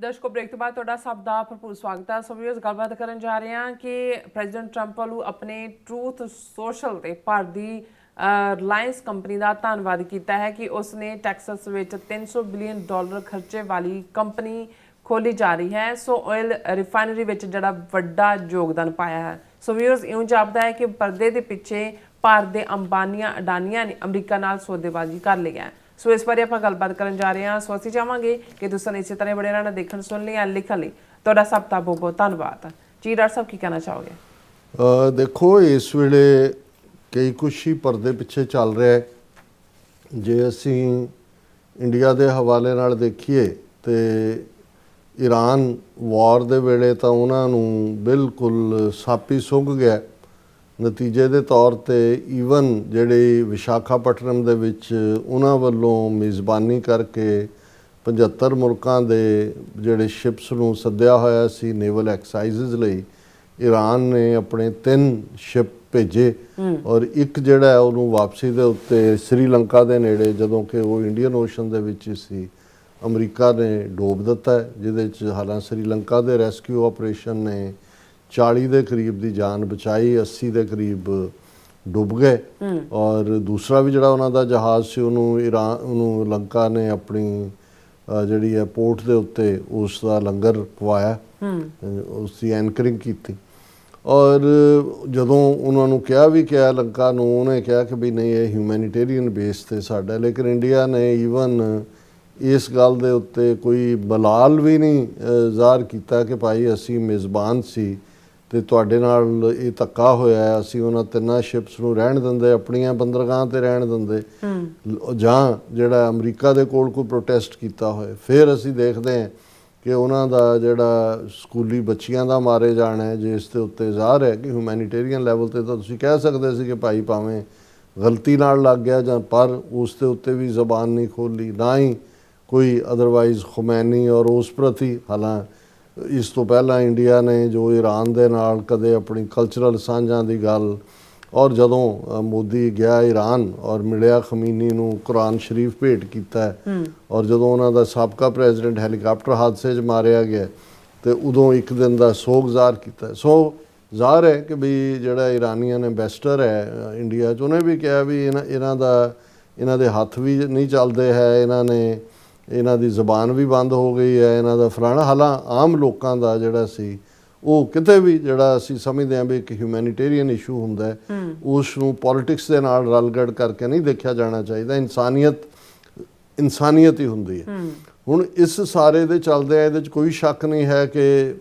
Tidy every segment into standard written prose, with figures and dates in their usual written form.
ਦਰਸ਼ਕੋ break ਤੋਂ ਬਾਅਦ ਤੁਹਾਡਾ ਸਭ ਦਾ ਭਰਪੂਰ ਸਵਾਗਤ ਹੈ। ਸੋ ਵੀਅਰਸ ਗੱਲਬਾਤ ਕਰਨ ਜਾ ਰਹੇ ਹਾਂ ਕਿ ਪ੍ਰੈਜ਼ੀਡੈਂਟ ਟਰੰਪ ਵੱਲੋਂ ਆਪਣੇ ਟਰੂਥ ਸੋਸ਼ਲ ਤੇ ਭਾਰਤ ਦੀ ਰਿਲਾਇੰਸ ਕੰਪਨੀ ਦਾ ਧੰਨਵਾਦ ਕੀਤਾ ਹੈ ਕਿ ਉਸਨੇ ਟੈਕਸਸ ਵਿੱਚ $300 ਬਿਲੀਅਨ ਖਰਚੇ ਵਾਲੀ ਕੰਪਨੀ ਖੋਲੀ ਜਾ ਰਹੀ ਹੈ। ਸੋ ਆਇਲ ਰਿਫਾਈਨਰੀ ਵਿੱਚ ਜਿਹੜਾ ਵੱਡਾ ਯੋਗਦਾਨ ਪਾਇਆ ਹੈ। ਸੋ ਵੀਅਰਸ ਇਉਂ ਜਾਪਦਾ ਹੈ ਕਿ ਪਰਦੇ ਦੇ ਪਿੱਛੇ ਭਾਰਤ ਦੇ ਅੰਬਾਨੀਆਂ ਅਡਾਨੀਆਂ ਨੇ ਅਮਰੀਕਾ ਨਾਲ ਸੌਦੇਬਾਜ਼ੀ ਕਰ ਲਈ ਹੈ। ਸੋ ਇਸ ਬਾਰੇ ਆਪਾਂ ਗੱਲਬਾਤ ਕਰਨ ਜਾ ਰਹੇ ਹਾਂ। ਸੋ ਅਸੀਂ ਚਾਹਾਂਗੇ ਕਿ ਤੁਸੀਂ ਇਸੇ ਤਰ੍ਹਾਂ ਬੜੇ ਰਹਿਣਾ, ਦੇਖਣ ਸੁਣ ਲਈ ਲਿਖਣ ਲਈ ਤੁਹਾਡਾ ਸਭ ਦਾ ਬਹੁਤ ਬਹੁਤ ਧੰਨਵਾਦ ਜੀ। ਡਾਕਟਰ ਸਾਹਿਬ ਕੀ ਕਹਿਣਾ ਚਾਹੋਗੇ? ਦੇਖੋ ਇਸ ਵੇਲੇ ਕਈ ਕੁਛ ਹੀ ਪਰਦੇ ਪਿੱਛੇ ਚੱਲ ਰਿਹਾ ਹੈ। ਜੇ ਅਸੀਂ ਇੰਡੀਆ ਦੇ ਹਵਾਲੇ ਨਾਲ ਦੇਖੀਏ ਤੇ ਈਰਾਨ ਵਾਰ ਦੇ ਵੇਲੇ ਤਾਂ ਉਹਨਾਂ ਨੂੰ ਬਿਲਕੁਲ ਸਾਪੀ ਸੁੱਕ ਗਿਆ। ਨਤੀਜੇ ਦੇ ਤੌਰ ਤੇ ਈਵਨ ਜਿਹੜੇ ਵਿਸ਼ਾਖਾਪਟਨਮ ਦੇ ਵਿੱਚ ਉਹਨਾਂ ਵੱਲੋਂ ਮੇਜ਼ਬਾਨੀ ਕਰਕੇ 75 ਮੁਲਕਾਂ ਦੇ ਜਿਹੜੇ ਸ਼ਿਪਸ ਨੂੰ ਸੱਦਿਆ ਹੋਇਆ ਸੀ ਨੇਵਲ ਐਕਸਾਈਜ਼ਸ ਲਈ, ਈਰਾਨ ਨੇ ਆਪਣੇ 3 ਸ਼ਿਪ ਭੇਜੇ ਔਰ ਇੱਕ ਜਿਹੜਾ ਉਹਨੂੰ ਵਾਪਸੀ ਦੇ ਉੱਤੇ ਸ੍ਰੀਲੰਕਾ ਦੇ ਨੇੜੇ, ਜਦੋਂ ਕਿ ਉਹ ਇੰਡੀਅਨ ਓਸ਼ਨ ਦੇ ਵਿੱਚ ਸੀ, ਅਮਰੀਕਾ ਨੇ ਡੋਬ ਦਿੱਤਾ, ਜਿਹਦੇ 'ਚ ਹਾਲਾਂਕਿ ਸ੍ਰੀਲੰਕਾ ਦੇ ਰੈਸਕਿਊ ਆਪਰੇਸ਼ਨ ਨੇ 40 ਦੇ ਕਰੀਬ ਦੀ ਜਾਨ ਬਚਾਈ, 80 ਦੇ ਕਰੀਬ ਡੁੱਬ ਗਏ। ਔਰ ਦੂਸਰਾ ਵੀ ਜਿਹੜਾ ਉਹਨਾਂ ਦਾ ਜਹਾਜ਼ ਸੀ ਉਹਨੂੰ ਲੰਕਾ ਨੇ ਆਪਣੀ ਜਿਹੜੀ ਹੈ ਪੋਰਟ ਦੇ ਉੱਤੇ ਉਸ ਦਾ ਲੰਗਰ ਪਵਾਇਆ, ਉਸ ਦੀ ਐਂਕਰਿੰਗ ਕੀਤੀ। ਔਰ ਜਦੋਂ ਉਹਨਾਂ ਨੂੰ ਕਿਹਾ ਵੀ ਕਿਹਾ ਲੰਕਾ ਨੂੰ, ਉਹਨੇ ਕਿਹਾ ਕਿ ਵੀ ਨਹੀਂ ਇਹ ਹਿਊਮੈਨੀਟੇਰੀਅਨ ਬੇਸ 'ਤੇ ਸਾਡਾ, ਲੇਕਿਨ ਇੰਡੀਆ ਨੇ ਈਵਨ ਇਸ ਗੱਲ ਦੇ ਉੱਤੇ ਕੋਈ ਬਲਾਲ ਵੀ ਨਹੀਂ ਜ਼ਾਹਰ ਕੀਤਾ ਕਿ ਭਾਈ ਅਸੀਂ ਮੇਜ਼ਬਾਨ ਸੀ ਤੇ ਤੁਹਾਡੇ ਨਾਲ ਇਹ ਧੱਕਾ ਹੋਇਆ ਹੈ, ਅਸੀਂ ਉਹਨਾਂ 3 ਸ਼ਿਪਸ ਨੂੰ ਰਹਿਣ ਦਿੰਦੇ, ਆਪਣੀਆਂ ਬੰਦਰਗਾਹਾਂ ਤੇ ਰਹਿਣ ਦਿੰਦੇ, ਜਾਂ ਜਿਹੜਾ ਅਮਰੀਕਾ ਦੇ ਕੋਲ ਕੋਈ ਪ੍ਰੋਟੈਸਟ ਕੀਤਾ ਹੋਏ। ਫਿਰ ਅਸੀਂ ਦੇਖਦੇ ਹਾਂ ਕਿ ਉਹਨਾਂ ਦਾ ਜਿਹੜਾ ਸਕੂਲੀ ਬੱਚੀਆਂ ਦਾ ਮਾਰੇ ਜਾਣਾ ਹੈ, ਜਿਸ ਦੇ ਉੱਤੇ ਜ਼ਾਹਰ ਹੈ ਕਿ ਹਿਊਮੈਨੀਟੇਰੀਅਨ ਲੈਵਲ ਤੇ ਤਾਂ ਤੁਸੀਂ ਕਹਿ ਸਕਦੇ ਸੀ ਕਿ ਭਾਈ ਭਾਵੇਂ ਗਲਤੀ ਨਾਲ ਲੱਗ ਗਿਆ ਜਾਂ, ਪਰ ਉਸ ਦੇ ਉੱਤੇ ਵੀ ਜ਼ਬਾਨ ਨਹੀਂ ਖੋਲ੍ਹੀ, ਨਾ ਹੀ ਕੋਈ ਅਦਰਵਾਈਜ਼ ਖੁਮੈਨੀ ਔਰ ਉਸ ਪ੍ਰਤੀ। ਹਾਲਾਂਕਿ ਇਸ ਤੋਂ ਪਹਿਲਾਂ ਇੰਡੀਆ ਨੇ ਜੋ ਈਰਾਨ ਦੇ ਨਾਲ ਕਦੇ ਆਪਣੀ ਕਲਚਰਲ ਸਾਂਝਾਂ ਦੀ ਗੱਲ, ਔਰ ਜਦੋਂ ਮੋਦੀ ਗਿਆ ਈਰਾਨ ਔਰ ਮਿਲਿਆ ਖਮੀਨੀ ਨੂੰ, ਕੁਰਾਨ ਸ਼ਰੀਫ ਭੇਟ ਕੀਤਾ, ਔਰ ਜਦੋਂ ਉਹਨਾਂ ਦਾ ਸਾਬਕਾ ਪ੍ਰੈਜ਼ੀਡੈਂਟ ਹੈਲੀਕਾਪਟਰ ਹਾਦਸੇ 'ਚ ਮਾਰਿਆ ਗਿਆ ਤੇ ਉਦੋਂ ਇੱਕ ਦਿਨ ਦਾ ਸੋਗ ਜ਼ਾਹਰ ਕੀਤਾ। ਸੋ ਜ਼ਾਹਰ ਹੈ ਕਿ ਵੀ ਜਿਹੜਾ ਇਰਾਨੀਅਨ ਐਂਬੈਸਡਰ ਹੈ ਇੰਡੀਆ 'ਚ, ਉਹਨੇ ਵੀ ਕਿਹਾ ਵੀ ਇਹਨਾਂ ਦੇ ਹੱਥ ਵੀ ਨਹੀਂ ਚੱਲਦੇ ਹੈ, ਇਹਨਾਂ ਦੀ ਜ਼ਬਾਨ ਵੀ ਬੰਦ ਹੋ ਗਈ ਹੈ, ਇਹਨਾਂ ਦਾ ਫਲਾਣਾ। ਹਾਲਾਂਕਿ ਆਮ ਲੋਕਾਂ ਦਾ ਜਿਹੜਾ ਸੀ ਉਹ ਕਿਤੇ ਵੀ, ਜਿਹੜਾ ਅਸੀਂ ਸਮਝਦੇ ਹਾਂ ਵੀ ਇੱਕ ਹਿਊਮੈਨੀਟੇਰੀਅਨ ਇਸ਼ੂ ਹੁੰਦਾ ਹੈ, ਉਸ ਨੂੰ ਪੋਲੀਟਿਕਸ ਦੇ ਨਾਲ ਰਲਗੜ ਕਰਕੇ ਨਹੀਂ ਦੇਖਿਆ ਜਾਣਾ ਚਾਹੀਦਾ। ਇਨਸਾਨੀਅਤ ਹੀ ਹੁੰਦੀ ਹੈ। ਹੁਣ ਇਸ ਸਾਰੇ ਦੇ ਚੱਲਦੇ ਆ, ਇਹਦੇ 'ਚ ਕੋਈ ਸ਼ੱਕ ਨਹੀਂ ਹੈ ਕਿ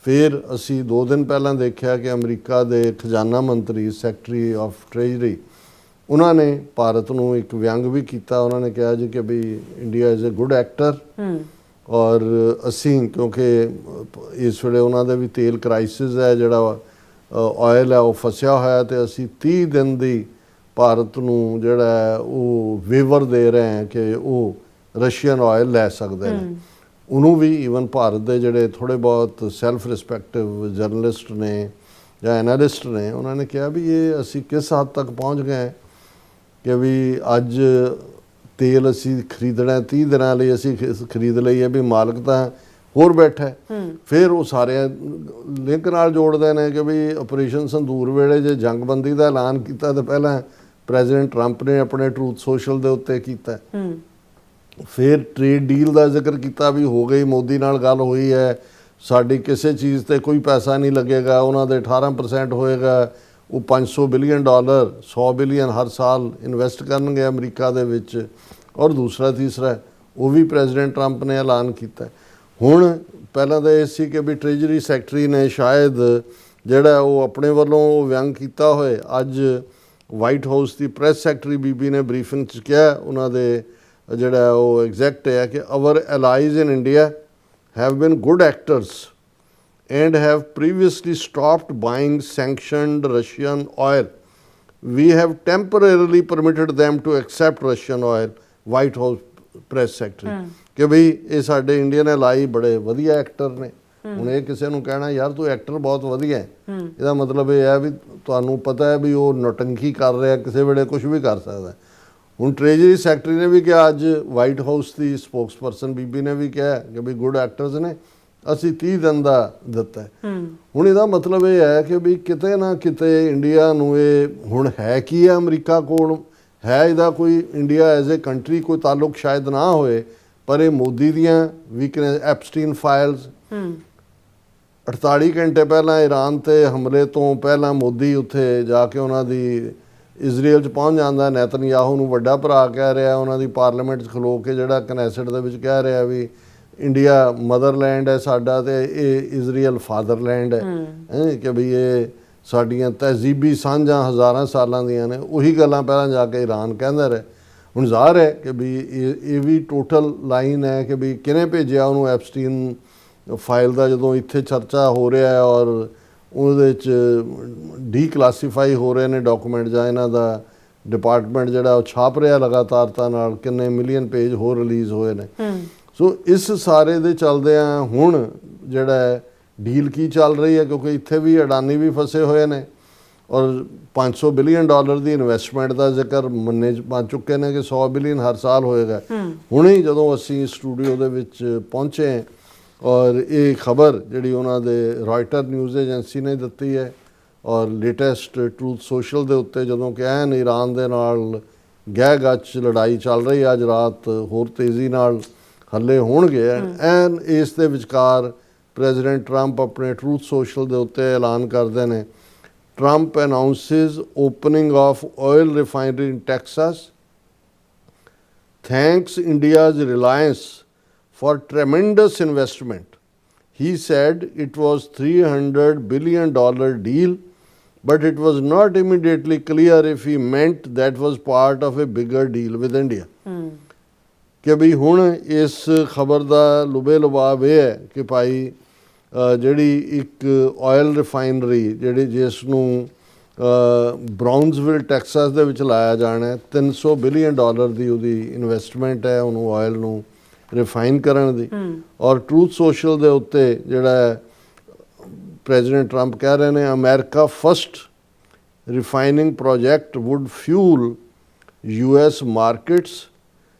ਫਿਰ ਅਸੀਂ 2 ਦਿਨ ਪਹਿਲਾਂ ਦੇਖਿਆ ਕਿ ਅਮਰੀਕਾ ਦੇ ਖਜ਼ਾਨਾ ਮੰਤਰੀ, ਸੈਕਟਰੀ ਆਫ ਟ੍ਰੇਜਰੀ, ਉਹਨਾਂ ਨੇ ਭਾਰਤ ਨੂੰ ਇੱਕ ਵਿਅੰਗ ਵੀ ਕੀਤਾ। ਉਹਨਾਂ ਨੇ ਕਿਹਾ ਜੀ ਕਿ ਵੀ India is a good actor, ਔਰ ਅਸੀਂ ਕਿਉਂਕਿ ਇਸ ਵੇਲੇ ਉਹਨਾਂ ਦੇ ਵੀ ਤੇਲ ਕ੍ਰਾਈਸਿਸ ਹੈ, ਜਿਹੜਾ ਆਇਲ ਹੈ ਉਹ ਫਸਿਆ ਹੋਇਆ, ਤੇ ਅਸੀਂ 30 ਦਿਨ ਦੀ ਭਾਰਤ ਨੂੰ ਜਿਹੜਾ ਉਹ ਵੇਵਰ ਦੇ ਰਹੇ ਹਾਂ ਕਿ ਉਹ ਰਸ਼ੀਅਨ ਆਇਲ ਲੈ ਸਕਦੇ ਨੇ। ਉਹਨੂੰ ਵੀ ਈਵਨ ਭਾਰਤ ਦੇ ਜਿਹੜੇ ਥੋੜ੍ਹੇ ਬਹੁਤ ਸੈਲਫ ਰਿਸਪੈਕਟਿਵ ਜਰਨਲਿਸਟ ਨੇ ਜਾਂ ਐਨਾਲਿਸਟ ਨੇ, ਉਹਨਾਂ ਨੇ ਕਿਹਾ ਵੀ ਇਹ ਅਸੀਂ ਕਿਸ ਹੱਦ ਤੱਕ ਪਹੁੰਚ ਗਏ ਕਿ ਵੀ ਅੱਜ ਤੇਲ ਅਸੀਂ ਖਰੀਦਣਾ 30 ਦਿਨਾਂ ਲਈ ਅਸੀਂ ਖਰੀਦ ਲਈ ਹੈ, ਵੀ ਮਾਲਕ ਤਾਂ ਹੋਰ ਬੈਠਾ। ਫਿਰ ਉਹ ਸਾਰੇ ਲਿੰਕ ਨਾਲ ਜੋੜਦੇ ਨੇ ਕਿ ਵੀ ਆਪਰੇਸ਼ਨ ਸੰਦੂਰ ਵੇਲੇ ਜੇ ਜੰਗਬੰਦੀ ਦਾ ਐਲਾਨ ਕੀਤਾ ਤਾਂ ਪਹਿਲਾਂ ਪ੍ਰੈਜ਼ੀਡੈਂਟ ਟਰੰਪ ਨੇ ਆਪਣੇ ਟਰੂਥ ਸੋਸ਼ਲ ਦੇ ਉੱਤੇ ਕੀਤਾ, ਫਿਰ ਟ੍ਰੇਡ ਡੀਲ ਦਾ ਜ਼ਿਕਰ ਕੀਤਾ ਵੀ ਹੋ ਗਈ, ਮੋਦੀ ਨਾਲ ਗੱਲ ਹੋਈ ਹੈ, ਸਾਡੀ ਕਿਸੇ ਚੀਜ਼ ਤੇ ਕੋਈ ਪੈਸਾ ਨਹੀਂ ਲੱਗੇਗਾ, ਉਹਨਾਂ ਦੇ 18% ਹੋਏਗਾ, ਉਹ $500 ਬਿਲੀਅਨ 100 ਬਿਲੀਅਨ ਹਰ ਸਾਲ ਇਨਵੈਸਟ ਕਰਨਗੇ ਅਮਰੀਕਾ ਦੇ ਵਿੱਚ। ਔਰ ਦੂਸਰਾ ਤੀਸਰਾ ਉਹ ਵੀ ਪ੍ਰੈਜ਼ੀਡੈਂਟ ਟਰੰਪ ਨੇ ਐਲਾਨ ਕੀਤਾ। ਹੁਣ ਪਹਿਲਾਂ ਤਾਂ ਇਹ ਸੀ ਕਿ ਵੀ ਟ੍ਰੇਜਰੀ ਸੈਕਟਰੀ ਨੇ ਸ਼ਾਇਦ ਜਿਹੜਾ ਉਹ ਆਪਣੇ ਵੱਲੋਂ ਉਹ ਵਿਅੰਗ ਕੀਤਾ ਹੋਏ। ਅੱਜ ਵਾਈਟ ਹਾਊਸ ਦੀ ਪ੍ਰੈਸ ਸੈਕਟਰੀ ਬੀਬੀ ਨੇ ਬਰੀਫਿੰਗ 'ਚ ਕਿਹਾ, ਉਹਨਾਂ ਦੇ ਜਿਹੜਾ ਉਹ ਐਗਜ਼ੈਕਟ ਹੈ ਕਿ our allies in India have been good actors and have previously stopped buying sanctioned Russian oil. We have temporarily permitted them to accept Russian oil, White House press secretary. ਕਿ ਬਈ ਇਹ ਸਾਡੇ ਇੰਡੀਅਨ ਐਲਾਈ ਬੜੇ ਵਧੀਆ actor ਨੇ। ਹੁਣ ਇਹ ਕਿਸੇ ਨੂੰ ਕਹਿਣਾ ਯਾਰ ਤੂੰ ਐਕਟਰ ਬਹੁਤ ਵਧੀਆ ਹੈ, ਇਹਦਾ ਮਤਲਬ ਇਹ ਹੈ ਵੀ ਤੁਹਾਨੂੰ ਪਤਾ ਹੈ ਵੀ ਉਹ ਨੌਟੰਕੀ ਕਰ ਰਿਹਾ, ਕਿਸੇ ਵੇਲੇ ਕੁਝ ਵੀ ਕਰ ਸਕਦਾ। ਹੁਣ ਟ੍ਰੇਜਰੀ ਸੈਕਟਰੀ ਨੇ ਵੀ ਕਿਹਾ, ਅੱਜ ਵਾਈਟ ਹਾਊਸ ਦੀ ਸਪੋਕਸਪਰਸਨ ਬੀਬੀ ਨੇ ਵੀ ਕਿਹਾ ਕਿ ਵੀ ਗੁੱਡ ਐਕਟਰਸ ਨੇ, ਅਸੀਂ 30 ਦਿਨ ਦਾ ਦਿੱਤਾ ਹੈ। ਹੁਣ ਇਹਦਾ ਮਤਲਬ ਇਹ ਹੈ ਕਿ ਵੀ ਕਿਤੇ ਨਾ ਕਿਤੇ ਇੰਡੀਆ ਨੂੰ ਇਹ ਹੁਣ ਹੈ ਕੀ ਹੈ, ਅਮਰੀਕਾ ਕੋਲ ਹੈ ਇਹਦਾ ਕੋਈ ਇੰਡੀਆ ਐਜ਼ ਏ ਕੰਟਰੀ ਕੋਈ ਤਾਲੁਕ ਸ਼ਾਇਦ ਨਾ ਹੋਏ, ਪਰ ਇਹ ਮੋਦੀ ਦੀਆਂ ਵੀਕਨੈਸ, ਐਪਸਟੀਨ ਫਾਈਲਸ, 48 ਘੰਟੇ ਪਹਿਲਾਂ ਈਰਾਨ ਤੇ ਹਮਲੇ ਤੋਂ ਪਹਿਲਾਂ ਮੋਦੀ ਉੱਥੇ ਜਾ ਕੇ ਉਹਨਾਂ ਦੀ ਇਜ਼ਰਾਈਲ 'ਚ ਪਹੁੰਚ ਜਾਂਦਾ, ਨੈਤਨਯਾਹੂ ਨੂੰ ਵੱਡਾ ਭਰਾ ਕਹਿ ਰਿਹਾ, ਉਹਨਾਂ ਦੀ ਪਾਰਲੀਮੈਂਟ 'ਚ ਖਲੋ ਕੇ ਜਿਹੜਾ ਕਨੈਸਟ ਦੇ ਵਿੱਚ ਕਹਿ ਰਿਹਾ ਵੀ ਇੰਡੀਆ ਮਦਰਲੈਂਡ ਹੈ ਸਾਡਾ ਤੇ ਇਹ ਇਜ਼ਰਾਈਲ ਫਾਦਰਲੈਂਡ ਹੈ, ਕਿ ਵੀ ਇਹ ਸਾਡੀਆਂ ਤਹਿਜ਼ੀਬੀ ਸਾਂਝਾਂ ਹਜ਼ਾਰਾਂ ਸਾਲਾਂ ਦੀਆਂ ਨੇ। ਉਹੀ ਗੱਲਾਂ ਪਹਿਲਾਂ ਜਾ ਕੇ ਈਰਾਨ ਕਹਿੰਦਾ ਰਿਹਾ। ਹੁਣ ਜ਼ਾਹਰ ਹੈ ਕਿ ਵੀ ਇਹ ਵੀ ਟੋਟਲ ਲਾਈਨ ਹੈ ਕਿ ਵੀ ਕਿਹਨੇ ਭੇਜਿਆ ਉਹਨੂੰ ਐਪਸਟੀਨ ਫਾਈਲ ਦਾ, ਜਦੋਂ ਇੱਥੇ ਚਰਚਾ ਹੋ ਰਿਹਾ ਹੈ ਔਰ ਉਹਦੇ 'ਚ ਡੀਕਲਾਸੀਫਾਈ ਹੋ ਰਹੇ ਨੇ ਡਾਕੂਮੈਂਟ, ਜਾਂ ਇਹਨਾਂ ਦਾ ਡਿਪਾਰਟਮੈਂਟ ਜਿਹੜਾ ਉਹ ਛਾਪ ਰਿਹਾ ਲਗਾਤਾਰਤਾ ਨਾਲ, ਕਿੰਨੇ ਮਿਲੀਅਨ ਪੇਜ ਹੋਰ ਰਿਲੀਜ਼ ਹੋਏ ਨੇ। ਸੋ ਇਸ ਸਾਰੇ ਦੇ ਚੱਲਦਿਆਂ ਹੁਣ ਜਿਹੜਾ ਡੀਲ ਕੀ ਚੱਲ ਰਹੀ ਹੈ, ਕਿਉਂਕਿ ਇੱਥੇ ਵੀ ਅਡਾਨੀ ਵੀ ਫਸੇ ਹੋਏ ਨੇ ਔਰ $500 ਬਿਲੀਅਨ ਦੀ ਇਨਵੈਸਟਮੈਂਟ ਦਾ ਜ਼ਿਕਰ ਮੰਨੇ ਬਣ ਚੁੱਕੇ ਨੇ ਕਿ 100 ਬਿਲੀਅਨ ਹਰ ਸਾਲ ਹੋਏਗਾ। ਹੁਣੇ ਜਦੋਂ ਅਸੀਂ ਸਟੂਡੀਓ ਦੇ ਵਿੱਚ ਪਹੁੰਚੇ ਔਰ ਇਹ ਖਬਰ ਜਿਹੜੀ ਉਹਨਾਂ ਦੇ ਰਾਇਟਰ ਨਿਊਜ਼ ਏਜੰਸੀ ਨੇ ਦਿੱਤੀ ਹੈ ਔਰ ਲੇਟੈਸਟ ਟਰੂਥ ਸੋਸ਼ਲ ਦੇ ਉੱਤੇ, ਜਦੋਂ ਕਿ ਐਨ ਈਰਾਨ ਦੇ ਨਾਲ ਗਹਿ ਗੱਚ ਲੜਾਈ ਚੱਲ ਰਹੀ, ਅੱਜ ਰਾਤ ਹੋਰ ਤੇਜ਼ੀ ਨਾਲ ਹੱਲੇ ਹੋਣਗੇ, ਐਨ ਇਸ ਦੇ ਵਿਚਕਾਰ ਪ੍ਰੈਜ਼ੀਡੈਂਟ ਟਰੰਪ ਆਪਣੇ ਟਰੂਥ ਸੋਸ਼ਲ ਦੇ ਉੱਤੇ ਐਲਾਨ ਕਰਦੇ ਨੇ, Trump announces opening of oil refinery in Texas, thanks India's reliance for tremendous investment. He said it was $300 billion deal, but it was not immediately clear if he meant that was part of a bigger deal with India. ਕਿ ਵੀ ਹੁਣ ਇਸ ਖਬਰ ਦਾ ਲੁਬੇ ਲੁਬਾਬ ਇਹ ਹੈ ਕਿ ਭਾਈ ਜਿਹੜੀ ਇੱਕ oil refinery ਜਿਹੜੀ ਜਿਸ ਨੂੰ ਬਰਾਊਨਸਵਿਲ ਟੈਕਸਾਸ ਦੇ ਵਿੱਚ ਲਾਇਆ ਜਾਣਾ ਹੈ, $300 ਬਿਲੀਅਨ ਦੀ ਉਹਦੀ ਇਨਵੈਸਟਮੈਂਟ ਹੈ ਉਹਨੂੰ ਆਇਲ ਨੂੰ ਰਿਫਾਈਨ ਕਰਨ ਦੀ। ਔਰ ਟਰੂਥ ਸੋਸ਼ਲ ਦੇ ਉੱਤੇ ਜਿਹੜਾ ਪ੍ਰੈਜ਼ੀਡੈਂਟ ਟਰੰਪ ਕਹਿ ਰਹੇ ਨੇ, America first refining project would fuel US markets,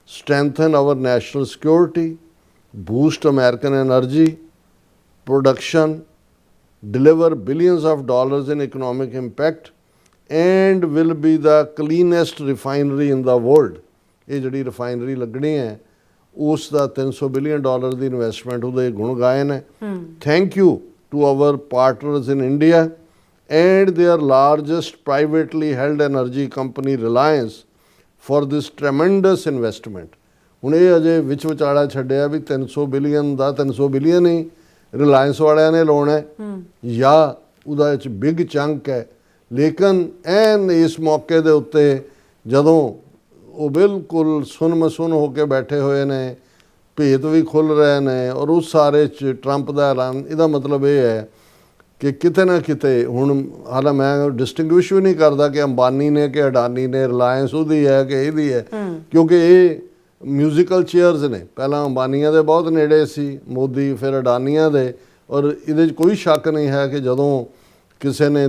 strengthen our national security, boost American energy production, deliver billions of dollars in economic impact, and will be the cleanest refinery in the world. ਇਹ ਜਿਹੜੀ refinery ਲੱਗਣੀ ਹੈ ਉਸ ਦਾ $300 billion ਦੀ investment ਉਹਦੇ ਗੁਣ ਗਾਏ ਨੇ। Thank you to our partners in India and their largest privately held energy company Reliance for this tremendous investment. ਹੁਣ ਇਹ ਅਜੇ ਵਿੱਚ ਵਿਚਾਲਾ ਛੱਡਿਆ ਵੀ 300 ਬਿਲੀਅਨ ਦਾ 300 ਬਿਲੀਅਨ ਹੀ ਰਿਲਾਇੰਸ ਵਾਲਿਆਂ ਨੇ ਲਾਉਣਾ ਜਾਂ ਉਹਦਾ ਵਿੱਚ ਬਿਗ ਚੰਕ ਹੈ, ਲੇਕਿਨ ਐਨ ਇਸ ਮੌਕੇ ਦੇ ਉੱਤੇ ਜਦੋਂ ਉਹ ਬਿਲਕੁਲ ਸੁੰਨ ਹੋ ਕੇ ਬੈਠੇ ਹੋਏ ਨੇ, ਭੇਤ ਵੀ ਖੁੱਲ੍ਹ ਰਹੇ ਨੇ ਔਰ ਉਸ ਸਾਰੇ 'ਚ ਟਰੰਪ ਦਾ ਐਲਾਨ, ਇਹਦਾ ਮਤਲਬ ਇਹ ਹੈ ਕਿ ਕਿਤੇ ਨਾ ਕਿਤੇ ਹੁਣ ਹਾਲਾਂ ਮੈਂ ਡਿਸਟਿੰਗੁਇਸ਼ ਵੀ ਨਹੀਂ ਕਰਦਾ ਕਿ ਅੰਬਾਨੀ ਨੇ ਕਿ ਅਡਾਨੀ ਨੇ, ਰਿਲਾਇੰਸ ਉਹਦੀ ਹੈ ਕਿ ਇਹਦੀ ਹੈ, ਕਿਉਂਕਿ ਇਹ ਮਿਊਜ਼ੀਕਲ ਚੇਅਰਸ ਨੇ। ਪਹਿਲਾਂ ਅੰਬਾਨੀਆਂ ਦੇ ਬਹੁਤ ਨੇੜੇ ਸੀ ਮੋਦੀ, ਫਿਰ ਅਡਾਨੀਆਂ ਦੇ, ਔਰ ਇਹਦੇ 'ਚ ਕੋਈ ਸ਼ੱਕ ਨਹੀਂ ਹੈ ਕਿ ਜਦੋਂ ਕਿਸੇ ਨੇ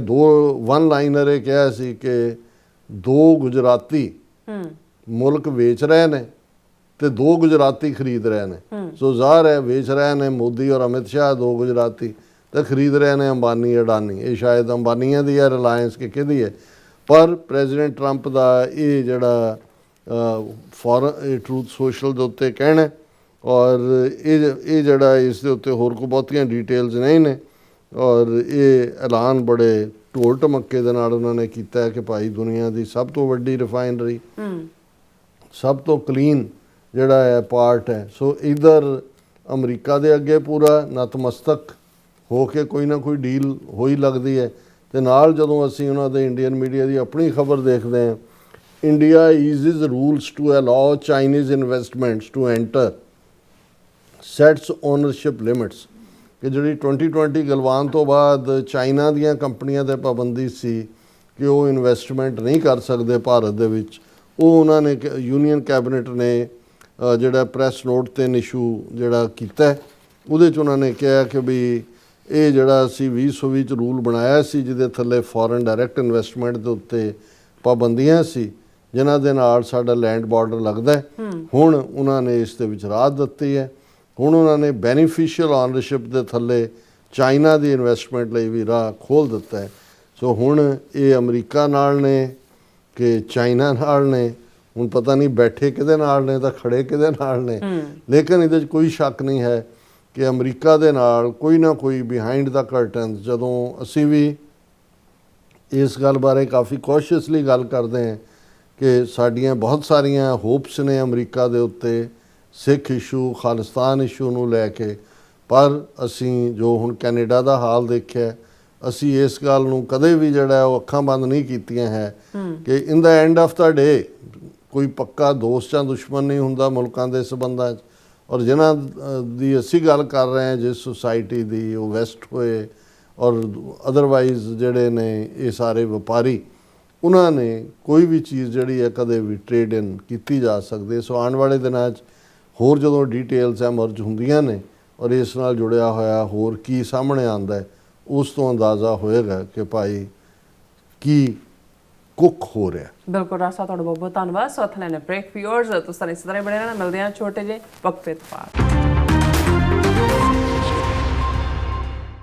ਵਨ ਲਾਈਨਰ ਇਹ ਕਿਹਾ ਸੀ ਕਿ 2 ਗੁਜਰਾਤੀ ਮੁਲਕ ਵੇਚ ਰਹੇ ਨੇ ਤੇ 2 ਗੁਜਰਾਤੀ ਖਰੀਦ ਰਹੇ ਨੇ। ਸੋ ਜ਼ਾਹਰ ਹੈ ਵੇਚ ਰਹੇ ਨੇ ਮੋਦੀ ਔਰ ਅਮਿਤ ਸ਼ਾਹ 2 ਗੁਜਰਾਤੀ, ਤੇ ਖਰੀਦ ਰਹੇ ਨੇ ਅੰਬਾਨੀ ਅਡਾਨੀ। ਇਹ ਸ਼ਾਇਦ ਅੰਬਾਨੀਆਂ ਦੀ ਹੈ ਰਿਲਾਇੰਸ ਕਿ ਕਿਹਦੀ ਹੈ, ਪਰ ਪ੍ਰੈਜ਼ੀਡੈਂਟ ਟਰੰਪ ਦਾ ਇਹ ਜਿਹੜਾ ਇਹ ਟਰੂਥ ਸੋਸ਼ਲ ਦੇ ਉੱਤੇ ਕਹਿਣਾ ਔਰ ਇਹ ਜਿਹੜਾ ਇਸ ਦੇ ਉੱਤੇ ਹੋਰ ਕੋਈ ਬਹੁਤੀਆਂ ਡਿਟੇਲਸ ਨਹੀਂ ਨੇ, ਔਰ ਇਹ ਐਲਾਨ ਬੜੇ ਢੋਲ ਢਮੱਕੇ ਦੇ ਨਾਲ ਉਹਨਾਂ ਨੇ ਕੀਤਾ ਕਿ ਭਾਈ ਦੁਨੀਆ ਦੀ ਸਭ ਤੋਂ ਵੱਡੀ ਰਿਫਾਈਨਰੀ, ਸਭ ਤੋਂ ਕਲੀਨ ਜਿਹੜਾ ਹੈ ਪਾਰਟ ਹੈ। ਸੋ ਇੱਧਰ ਅਮਰੀਕਾ ਦੇ ਅੱਗੇ ਪੂਰਾ ਨਤਮਸਤਕ ਹੋ ਕੇ ਕੋਈ ਨਾ ਕੋਈ ਡੀਲ ਹੋਈ ਲੱਗਦੀ ਹੈ, ਤੇ ਨਾਲ ਜਦੋਂ ਅਸੀਂ ਉਹਨਾਂ ਦੇ ਇੰਡੀਅਨ ਮੀਡੀਆ ਦੀ ਆਪਣੀ ਖਬਰ ਦੇਖਦੇ ਹਾਂ, India eases rules to allow Chinese investments to enter, sets ownership limits, ਕਿ ਜਿਹੜੀ 2020 ਗਲਵਾਨ ਤੋਂ ਬਾਅਦ ਚਾਈਨਾ ਦੀਆਂ ਕੰਪਨੀਆਂ 'ਤੇ ਪਾਬੰਦੀ ਸੀ ਕਿ ਉਹ ਇਨਵੈਸਟਮੈਂਟ ਨਹੀਂ ਕਰ ਸਕਦੇ ਭਾਰਤ ਦੇ ਵਿੱਚ, ਉਹ ਉਹਨਾਂ ਨੇ ਯੂਨੀਅਨ ਕੈਬਨਿਟ ਨੇ ਜਿਹੜਾ ਪ੍ਰੈਸ ਨੋਟ 'ਤੇ ਇਸ਼ੂ ਜਿਹੜਾ ਕੀਤਾ, ਉਹਦੇ 'ਚ ਉਹਨਾਂ ਨੇ ਕਿਹਾ ਕਿ ਵੀ ਇਹ ਜਿਹੜਾ ਅਸੀਂ 2020 'ਚ ਰੂਲ ਬਣਾਇਆ ਸੀ ਜਿਹਦੇ ਥੱਲੇ ਫੋਰਨ ਡਾਇਰੈਕਟ ਇਨਵੈਸਟਮੈਂਟ ਦੇ ਉੱਤੇ ਪਾਬੰਦੀਆਂ ਸੀ, ਜਿਨ੍ਹਾਂ ਦੇ ਨਾਲ ਸਾਡਾ ਲੈਂਡ ਬਾਰਡਰ ਲੱਗਦਾ ਹੈ। ਹੁਣ ਉਹਨਾਂ ਨੇ ਇਸ ਦੇ ਵਿੱਚ ਰਾਹਤ ਦਿੱਤੀ ਹੈ। ਹੁਣ ਉਹਨਾਂ ਨੇ ਬੈਨੀਫੀਸ਼ੀਅਲ ਓਨਰਸ਼ਿਪ ਦੇ ਥੱਲੇ ਚਾਈਨਾ ਦੀ ਇਨਵੈਸਟਮੈਂਟ ਲਈ ਵੀ ਰਾਹ ਖੋਲ੍ਹ ਦਿੱਤਾ ਹੈ। ਸੋ ਹੁਣ ਇਹ ਅਮਰੀਕਾ ਨਾਲ ਨੇ ਕਿ ਚਾਈਨਾ ਨਾਲ ਨੇ, ਹੁਣ ਪਤਾ ਨਹੀਂ ਬੈਠੇ ਕਿਹਦੇ ਨਾਲ ਨੇ ਤਾਂ ਖੜੇ ਕਿਹਦੇ ਨਾਲ ਨੇ। ਲੇਕਿਨ ਇਹਦੇ 'ਚ ਕੋਈ ਸ਼ੱਕ ਨਹੀਂ ਹੈ ਕਿ ਅਮਰੀਕਾ ਦੇ ਨਾਲ ਕੋਈ ਨਾ ਕੋਈ ਬਿਹਾਈਂਡ ਦਾ ਕਰਟਨ, ਜਦੋਂ ਅਸੀਂ ਵੀ ਇਸ ਗੱਲ ਬਾਰੇ ਕਾਫੀ ਕੌਸ਼ੀਅਸਲੀ ਗੱਲ ਕਰਦੇ ਹਾਂ ਕਿ ਸਾਡੀਆਂ ਬਹੁਤ ਸਾਰੀਆਂ ਹੋਪਸ ਨੇ ਅਮਰੀਕਾ ਦੇ ਉੱਤੇ ਸਿੱਖ ਇਸ਼ੂ, ਖਾਲਿਸਤਾਨ ਇਸ਼ੂ ਨੂੰ ਲੈ ਕੇ, ਪਰ ਅਸੀਂ ਜੋ ਹੁਣ ਕੈਨੇਡਾ ਦਾ ਹਾਲ ਦੇਖਿਆ, ਅਸੀਂ ਇਸ ਗੱਲ ਨੂੰ ਕਦੇ ਵੀ ਜਿਹੜਾ ਉਹ ਅੱਖਾਂ ਬੰਦ ਨਹੀਂ ਕੀਤੀਆਂ ਹੈ ਕਿ ਇਨ ਦਾ ਐਂਡ ਆਫ ਦਾ ਡੇ ਕੋਈ ਪੱਕਾ ਦੋਸਤ ਜਾਂ ਦੁਸ਼ਮਣ ਨਹੀਂ ਹੁੰਦਾ ਮੁਲਕਾਂ ਦੇ ਸਬੰਧਾਂ 'ਚ। ਔਰ ਜਿਨ੍ਹਾਂ ਦੀ ਅਸੀਂ ਗੱਲ ਕਰ ਰਹੇ ਹਾਂ ਜਿਸ ਸੁਸਾਇਟੀ ਦੀ, ਉਹ ਵੈਸਟ ਹੋਏ ਔਰ ਅਦਰਵਾਈਜ਼ ਜਿਹੜੇ ਨੇ ਇਹ ਸਾਰੇ ਵਪਾਰੀ, ਉਹਨਾਂ ਨੇ ਕੋਈ ਵੀ ਚੀਜ਼ ਜਿਹੜੀ ਹੈ ਕਦੇ ਵੀ ਟ੍ਰੇਡ ਇਨ ਕੀਤੀ ਜਾ ਸਕਦੀ। ਸੋ ਆਉਣ ਵਾਲੇ ਦਿਨਾਂ 'ਚ ਹੋਰ ਜਦੋਂ ਡੀਟੇਲਸ ਐਮਰਜ ਹੁੰਦੀਆਂ ਨੇ ਔਰ ਇਸ ਨਾਲ ਜੁੜਿਆ ਹੋਇਆ ਹੋਰ ਕੀ ਸਾਹਮਣੇ ਆਉਂਦਾ ਹੈ, ਉਸ ਤੋਂ ਅੰਦਾਜ਼ਾ ਹੋਏਗਾ ਕਿ ਭਾਈ ਕੀ ਕੁੱਕ ਹੋ ਰਿਹਾ। ਬਿਲਕੁਲ ਰਾਜ ਸਾਹਿਬ, ਤੁਹਾਡਾ ਬਹੁਤ ਬਹੁਤ ਧੰਨਵਾਦ। ਸੋ ਅਥਲੇ ਨੇ ਬ੍ਰੇਕ ਵਿਊਅਰਸ, ਤੁਸੀਂ ਇਸੇ ਤਰ੍ਹਾਂ ਬਣੇ ਰਹਿਣਾ। ਮਿਲਦੇ ਹਾਂ ਛੋਟੇ ਜਿਹੇ ਵਕਫੇ ਤੋਂ ਬਾਅਦ।